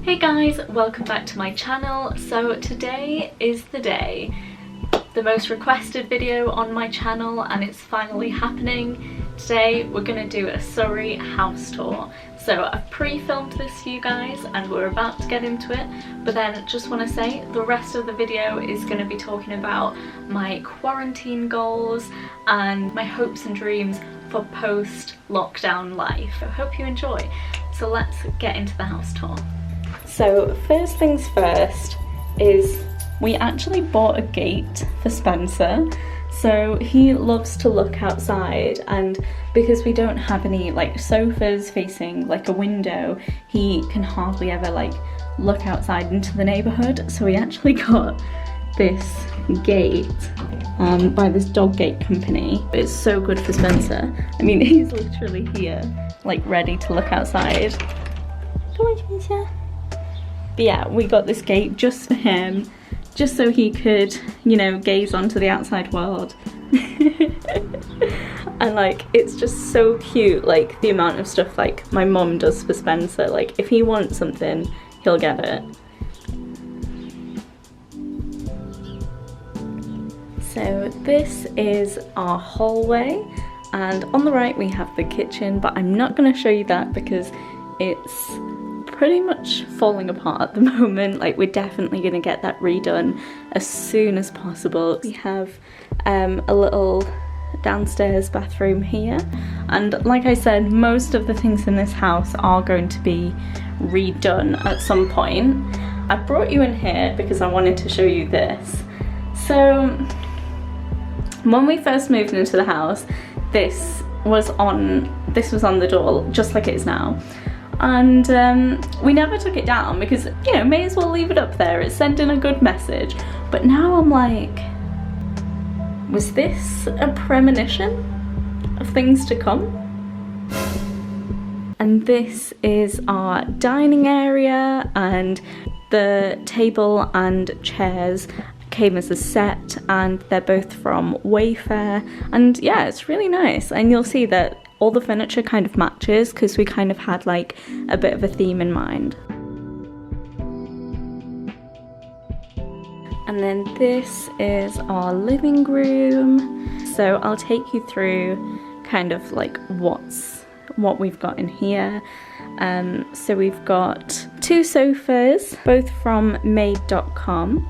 Hey guys, welcome back to my channel. So today is the day, the most requested video on my channel, and it's finally happening. Today we're gonna do a Surrey house tour. So I've pre-filmed this for you guys and we're about to get into it, but then just want to say the rest of the video is going to be talking about my quarantine goals and my hopes and dreams for post-lockdown life. I hope you enjoy. So let's get into the house tour. So first things first is we actually bought a gate for Spencer. So he loves to look outside, and because we don't have any like sofas facing like a window, he can hardly ever like look outside into the neighborhood. So we actually got this gate by this dog gate company. It's so good for Spencer. I mean, he's literally here like ready to look outside. Come on, Spencer. But yeah, we got this gate just for him, just so he could, you know, gaze onto the outside world. And like, it's just so cute, like the amount of stuff like my mum does for Spencer. Like if he wants something, he'll get it. So this is our hallway, and on the right we have the kitchen, but I'm not going to show you that because it's pretty much falling apart at the moment. Like we're definitely going to get that redone as soon as possible. We have a little downstairs bathroom here, and like I said, most of the things in this house are going to be redone at some point. I brought you in here because I wanted to show you this. So when we first moved into the house, this was on the door just like it is now. And we never took it down because, you know, may as well leave it up there. It's sending a good message. But now I'm like, was this a premonition of things to come? And this is our dining area, and the table and chairs came as a set, and they're both from Wayfair. And yeah, it's really nice, and you'll see that all the furniture kind of matches because we kind of had like a bit of a theme in mind. And then this is our living room. So I'll take you through kind of like what we've got in here. So we've got 2 sofas, both from made.com.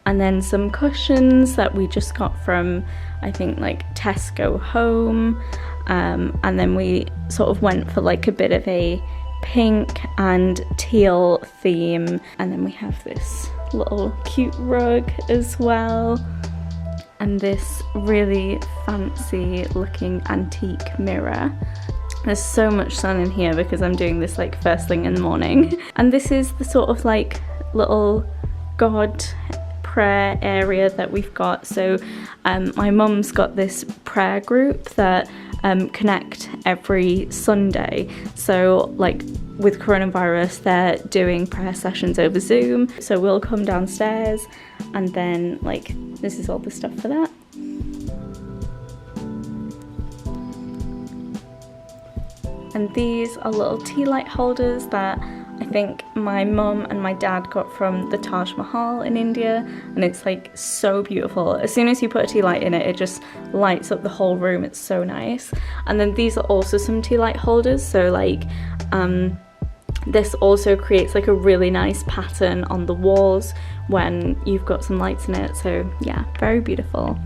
And then some cushions that we just got from, I think, like Tesco Home. And then we sort of went for like a bit of a pink and teal theme. And then we have this little cute rug as well. And this really fancy looking antique mirror. There's so much sun in here because I'm doing this like first thing in the morning. And this is the sort of like little God prayer area that we've got. So my mum's got this prayer group that connect every Sunday. So like with coronavirus, they're doing prayer sessions over Zoom. So we'll come downstairs, and then like this is all the stuff for that. And these are little tea light holders that I think my mum and my dad got from the Taj Mahal in India, and it's like so beautiful. As soon as you put a tea light in it, it just lights up the whole room. It's so nice. And then these are also some tea light holders, so like this also creates like a really nice pattern on the walls when you've got some lights in it. So yeah, very beautiful.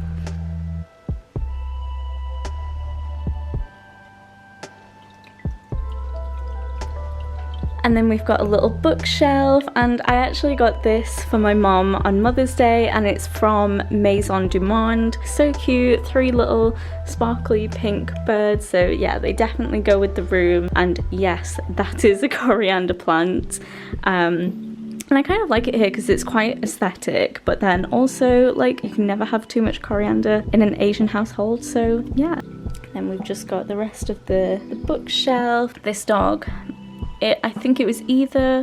And then we've got a little bookshelf, and I actually got this for my mom on Mother's Day, and it's from Maison du Monde. So cute, 3 little sparkly pink birds. So yeah, they definitely go with the room. And yes, that is a coriander plant. And I kind of like it here because it's quite aesthetic, but then also like you can never have too much coriander in an Asian household. So yeah. Then we've just got the rest of the bookshelf. This dog, I think it was either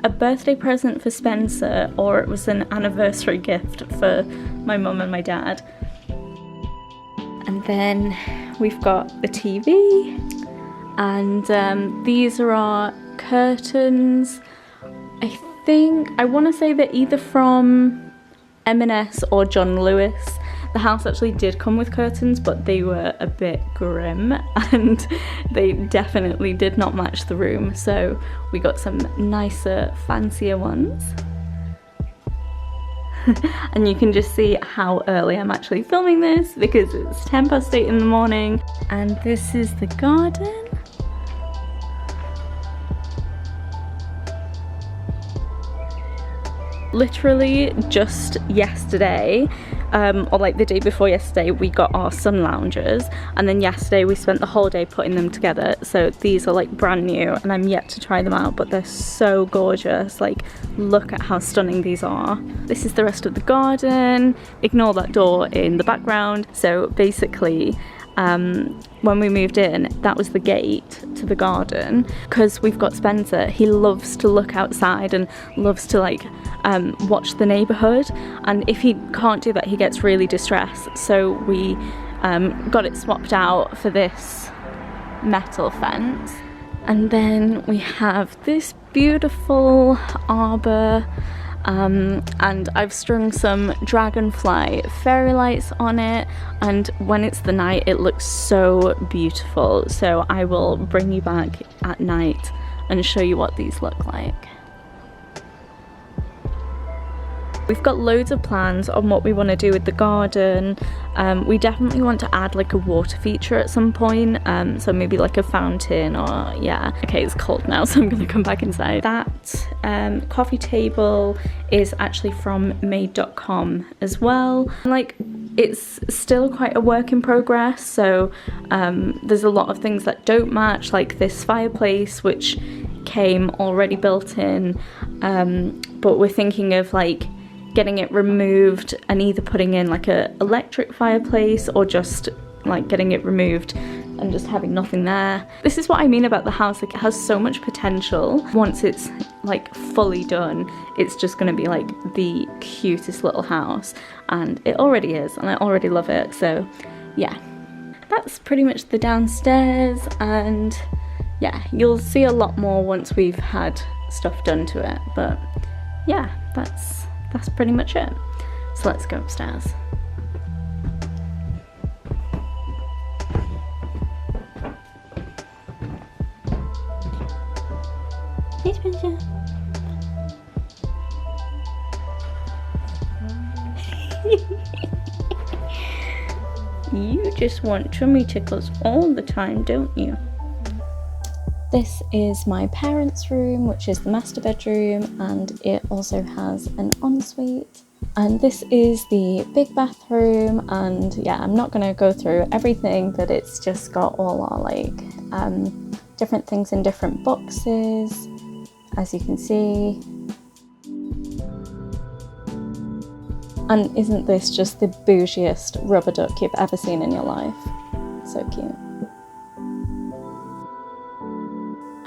a birthday present for Spencer or it was an anniversary gift for my mum and my dad. And then we've got the TV, and these are our curtains. I want to say they're either from M&S or John Lewis. The house actually did come with curtains, but they were a bit grim and they definitely did not match the room, so we got some nicer, fancier ones. And you can just see how early I'm actually filming this because it's 8:10 in the morning. And this is the garden. Literally just yesterday, or like the day before yesterday, we got our sun loungers, and then yesterday we spent the whole day putting them together. So these are like brand new and I'm yet to try them out, but they're so gorgeous. Like, look at how stunning these are. This is the rest of the garden. Ignore that door in the background. So basically, when we moved in, that was the gate to the garden. Because we've got Spencer, he loves to look outside and loves to like watch the neighbourhood, and if he can't do that he gets really distressed. So we got it swapped out for this metal fence. And then we have this beautiful arbour, and I've strung some dragonfly fairy lights on it, and when it's the night it looks so beautiful. So I will bring you back at night and show you what these look like. We've got loads of plans on what we want to do with the garden. We definitely want to add like a water feature at some point, so maybe like a fountain, or yeah. Okay, it's cold now, so I'm gonna come back inside. That coffee table is actually from made.com as well. Like, it's still quite a work in progress, so there's a lot of things that don't match, like this fireplace, which came already built in, but we're thinking of like getting it removed and either putting in like a electric fireplace, or just like getting it removed and just having nothing there. This is what I mean about the house, like it has so much potential. Once it's like fully done, it's just gonna be like the cutest little house, and it already is, and I already love it. So yeah, that's pretty much the downstairs, and yeah, you'll see a lot more once we've had stuff done to it, but yeah, that's pretty much it. So let's go upstairs. Hey, Spencer. You just want tummy tickles all the time, don't you? This is my parents' room, which is the master bedroom, and it also has an ensuite. And this is the big bathroom, and yeah, I'm not going to go through everything, but it's just got all our like different things in different boxes, as you can see. And isn't this just the bougiest rubber duck you've ever seen in your life? So cute.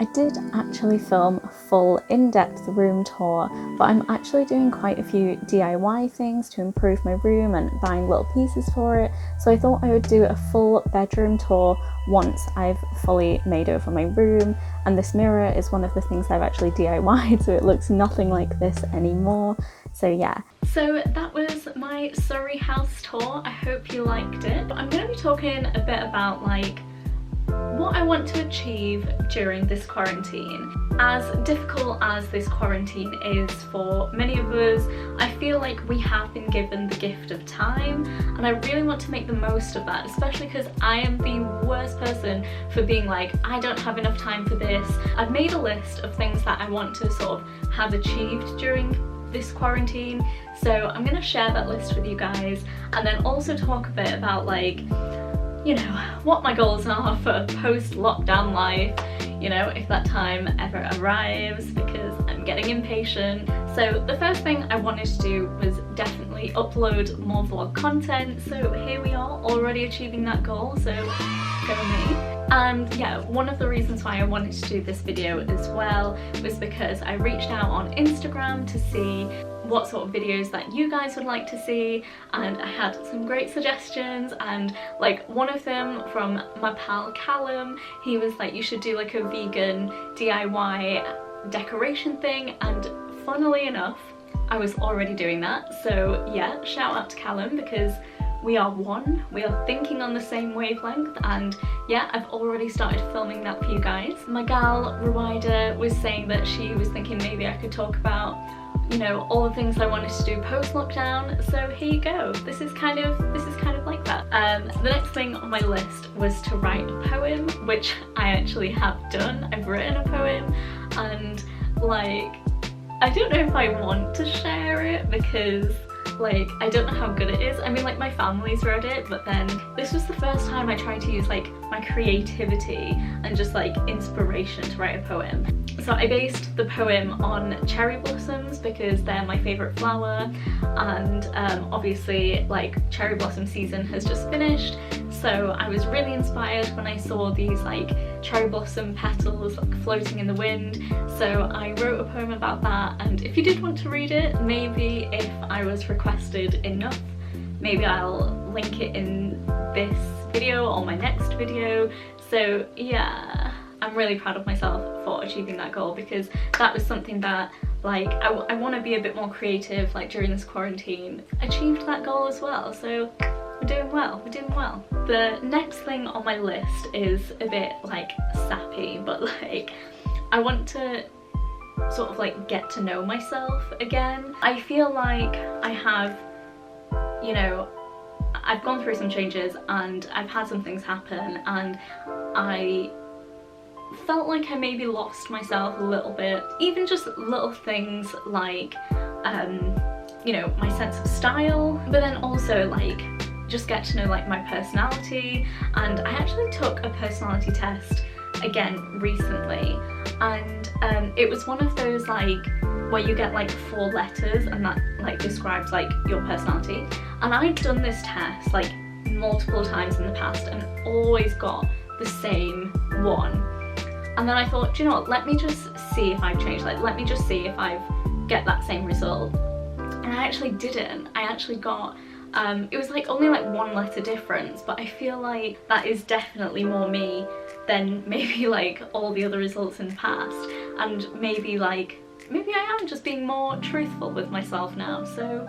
I did actually film a full in-depth room tour, but I'm actually doing quite a few DIY things to improve my room and buying little pieces for it. So I thought I would do a full bedroom tour once I've fully made over my room. And this mirror is one of the things I've actually DIY'd, so it looks nothing like this anymore. So yeah. So that was my Surrey house tour. I hope you liked it. I'm going to be talking a bit about like what I want to achieve during this quarantine. As difficult as this quarantine is for many of us, I feel like we have been given the gift of time, and I really want to make the most of that, especially because I am the worst person for being like, I don't have enough time for this. I've made a list of things that I want to sort of have achieved during this quarantine, so I'm going to share that list with you guys, and then also talk a bit about like, you know, what my goals are for post-lockdown life, you know, if that time ever arrives, because I'm getting impatient. So the first thing I wanted to do was definitely upload more vlog content, so here we are already achieving that goal, so go me. And yeah, one of the reasons why I wanted to do this video as well was because I reached out on Instagram to see what sort of videos that you guys would like to see, and I had some great suggestions. And like one of them from my pal Callum, he was like, you should do like a vegan DIY decoration thing, and funnily enough I was already doing that. So yeah, shout out to Callum, because we are one, we are thinking on the same wavelength, and yeah, I've already started filming that for you guys. My gal Ruida was saying that she was thinking maybe I could talk about, you know, all the things I wanted to do post-lockdown, so here you go. This is kind of like that. The next thing on my list was to write a poem, which I actually have done. I've written a poem, and like, I don't know if I want to share it because like I don't know how good it is. I mean, like my family's read it, but then this was the first time I tried to use like my creativity and just like inspiration to write a poem. So I based the poem on cherry blossoms because they're my favourite flower, and obviously like cherry blossom season has just finished, so I was really inspired when I saw these like cherry blossom petals like floating in the wind. So I wrote a poem about that, and if you did want to read it, maybe if I was requested enough, maybe I'll link it in this video or my next video. So yeah, I'm really proud of myself for achieving that goal, because that was something that like I want to be a bit more creative like during this quarantine. Achieved that goal as well, so we're doing well, we're doing well. The next thing on my list is a bit like sappy, but like I want to sort of like get to know myself again. I feel like I have, you know, I've gone through some changes and I've had some things happen, and I felt like I maybe lost myself a little bit. Even just little things like you know, my sense of style, but then also like just get to know like my personality. And I actually took a personality test again recently, and it was one of those like where you get like 4 letters and that like describes like your personality. And I'd done this test like multiple times in the past and always got the same one. And then I thought, do you know what, let me just see if I've changed, like let me just see if I've get that same result. And I actually didn't. I actually got it was like only like 1 letter difference, but I feel like that is definitely more me than maybe like all the other results in the past. And maybe I am just being more truthful with myself now. So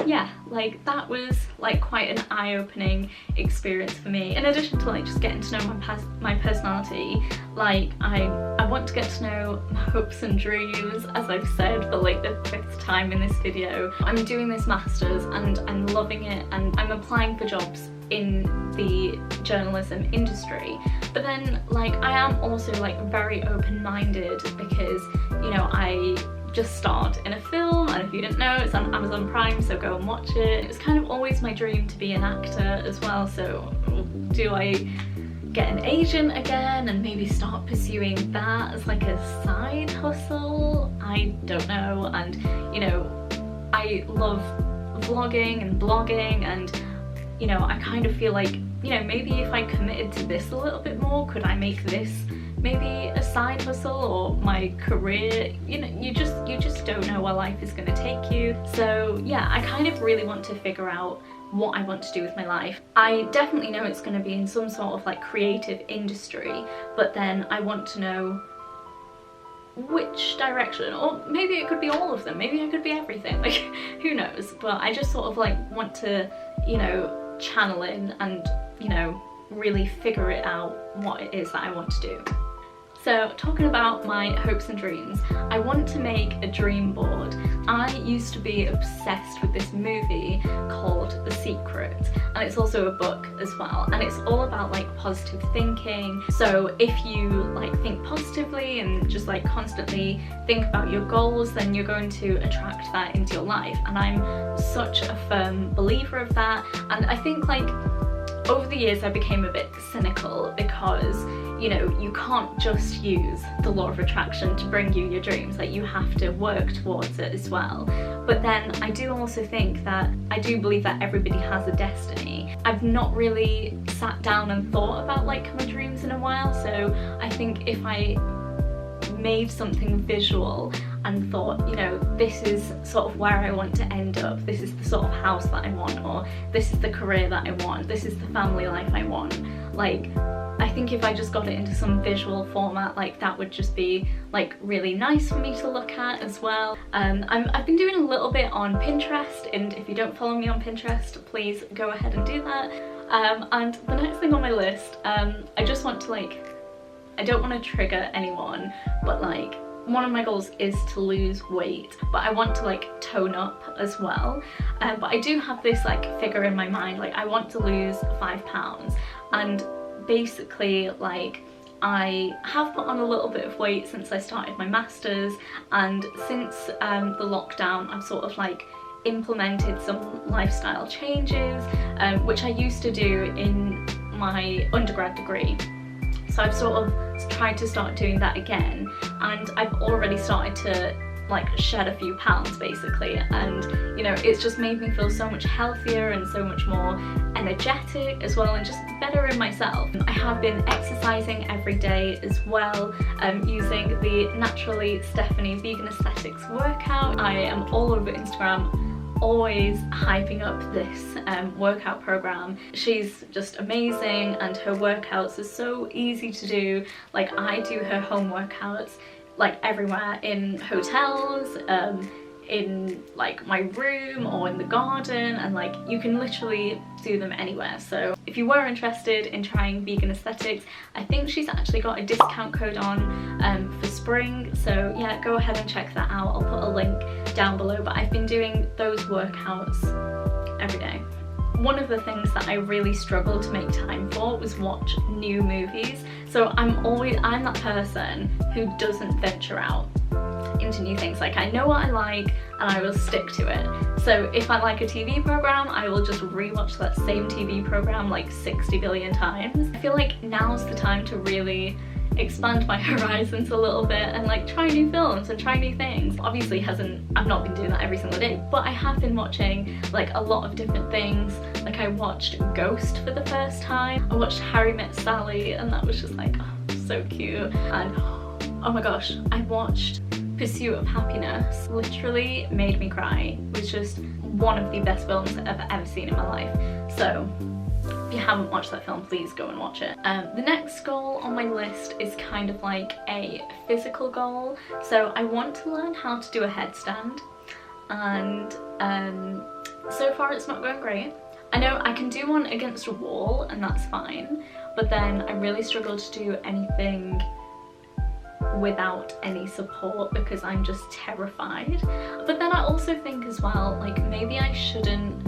yeah, like that was like quite an eye-opening experience for me. In addition to like just getting to know my personality, like I want to get to know my hopes and dreams, as I've said for like the 5th time in this video. I'm doing this masters and I'm loving it, and I'm applying for jobs in the journalism industry, but then like I am also like very open-minded because, you know, I just starred in a film, and if you didn't know, it's on Amazon Prime, so go and watch it. It was kind of always my dream to be an actor as well, so do I get an agent again and maybe start pursuing that as like a side hustle? I don't know. And you know, I love vlogging and blogging, and you know, I kind of feel like, you know, maybe if I committed to this a little bit more, could I make this maybe a side hustle or my career? You know, you just don't know where life is going to take you. So yeah, I kind of really want to figure out what I want to do with my life. I definitely know it's going to be in some sort of like creative industry, but then I want to know which direction, or maybe it could be all of them, maybe I could be everything, like who knows. But I just sort of like want to, you know, channel in and, you know, really figure it out what it is that I want to do. So talking about my hopes and dreams, I want to make a dream board. I used to be obsessed with this movie called The Secret, and it's also a book as well, and it's all about like positive thinking. So if you like think positively and just like constantly think about your goals, then you're going to attract that into your life. And I'm such a firm believer of that. And I think like over the years I became a bit cynical because, you know, you can't just use the law of attraction to bring you your dreams, like you have to work towards it as well. But then I do also think that I do believe that everybody has a destiny. I've not really sat down and thought about like my dreams in a while, so I think if I made something visual, and thought, you know, this is sort of where I want to end up, this is the sort of house that I want, or this is the career that I want, this is the family life I want. Like, I think if I just got it into some visual format, like that would just be like really nice for me to look at as well. I've been doing a little bit on Pinterest, and if you don't follow me on Pinterest, please go ahead and do that. And the next thing on my list, I just want to like, I don't want to trigger anyone, but like one of my goals is to lose weight, but I want to like tone up as well. But I do have this like figure in my mind, like I want to lose 5 pounds, and basically like I have put on a little bit of weight since I started my masters, and since the lockdown I've sort of like implemented some lifestyle changes, which I used to do in my undergrad degree. So I've sort of tried to start doing that again, and I've already started to like shed a few pounds basically, and you know, it's just made me feel so much healthier and so much more energetic as well, and just better in myself. I have been exercising every day as well, using the Naturally Stephanie Vegan Aesthetics workout. I am all over Instagram, always hyping up this workout program. She's just amazing, and her workouts are so easy to do. Like I do her home workouts like everywhere, in hotels, in like my room or in the garden, and like you can literally do them anywhere. So if you were interested in trying vegan aesthetics, I think she's actually got a discount code on for spring, so yeah, go ahead and check that out. I'll put a link down below, but I've been doing those workouts every day. One of the things that I really struggled to make time for was watch new movies. So I'm that person who doesn't venture out into new things. Like I know what I like and I will stick to it. So if I like a TV program, I will just rewatch that same TV program like 60 billion times. I feel like now's the time to really expand my horizons a little bit and like try new films and try new things. Obviously I've not been doing that every single day, but I have been watching like a lot of different things. Like I watched Ghost for the first time, I watched Harry Met Sally, and that was just like, oh, so cute. And oh my gosh, I watched Pursuit of Happiness. Literally made me cry. It was just one of the best films I've ever seen in my life. So if you haven't watched that film, please go and watch it. The next goal on my list is kind of like a physical goal. So I want to learn how to do a headstand, and so far it's not going great. I know I can do one against a wall and that's fine, but then I really struggle to do anything without any support because I'm just terrified. But then I also think as well, like maybe I shouldn't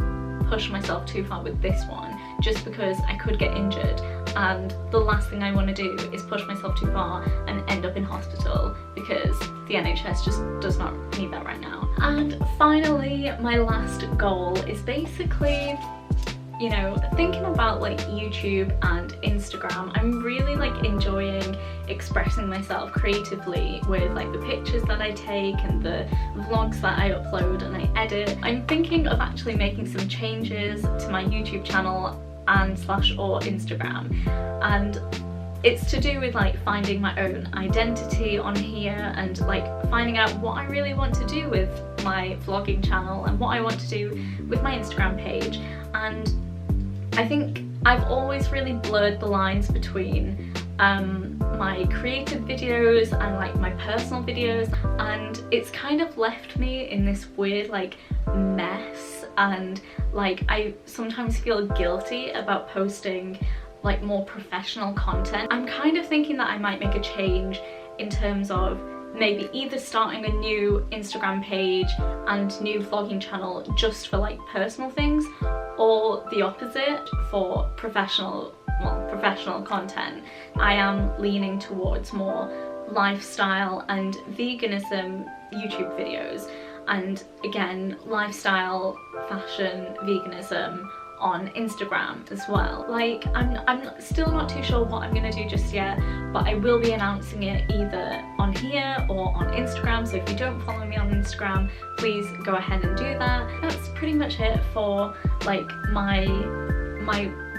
push myself too far with this one, just because I could get injured, and the last thing I want to do is push myself too far and end up in hospital, because the NHS just does not need that right now. And finally, my last goal is basically, you know, thinking about like YouTube and Instagram. I'm really like enjoying expressing myself creatively with like the pictures that I take and the vlogs that I upload and I edit. I'm thinking of actually making some changes to my YouTube channel and / or Instagram, and it's to do with like finding my own identity on here and like finding out what I really want to do with my vlogging channel and what I want to do with my Instagram page. And I think I've always really blurred the lines between my creative videos and like my personal videos, and it's kind of left me in this weird like mess, and like I sometimes feel guilty about posting like more professional content. I'm kind of thinking that I might make a change in terms of maybe either starting a new Instagram page and new vlogging channel just for like personal things, or the opposite for professional content. I am leaning towards more lifestyle and veganism YouTube videos, and again lifestyle, fashion, veganism on Instagram as well. Like I'm still not too sure what I'm gonna do just yet, but I will be announcing it either on here or on Instagram. So if you don't follow me on Instagram, please go ahead and do that. That's pretty much it for like my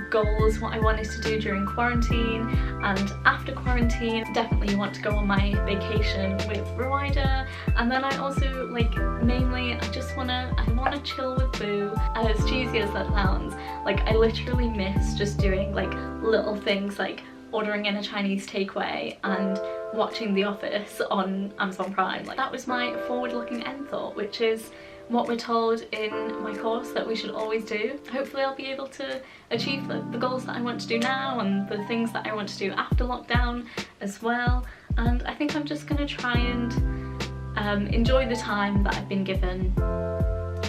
goals, what I wanted to do during quarantine and after quarantine. Definitely want to go on my vacation with Rwida, and then I also like mainly I wanna chill with Boo. As cheesy as that sounds, like I literally miss just doing like little things like ordering in a Chinese takeaway and watching The Office on Amazon Prime. Like that was my forward-looking end thought, which is what we're told in my course that we should always do. Hopefully I'll be able to achieve the goals that I want to do now and the things that I want to do after lockdown as well. And I think I'm just gonna try and enjoy the time that I've been given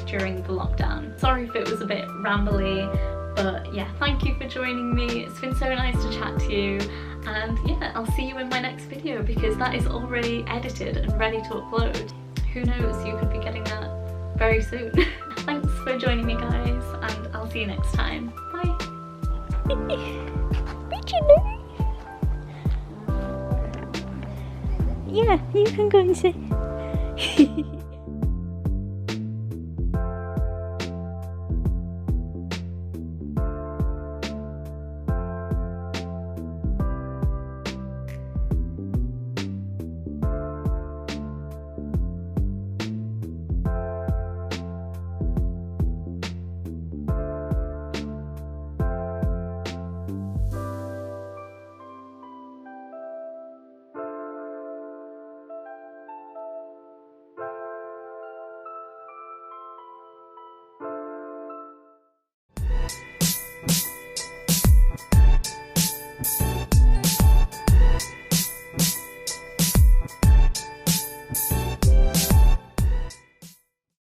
during the lockdown. Sorry if it was a bit rambly, but yeah, thank you for joining me. It's been so nice to chat to you, and yeah, I'll see you in my next video because that is already edited and ready to upload. Who knows, you could be getting that very soon. Thanks for joining me guys, and I'll see you next time. Bye! Yeah, you can go and say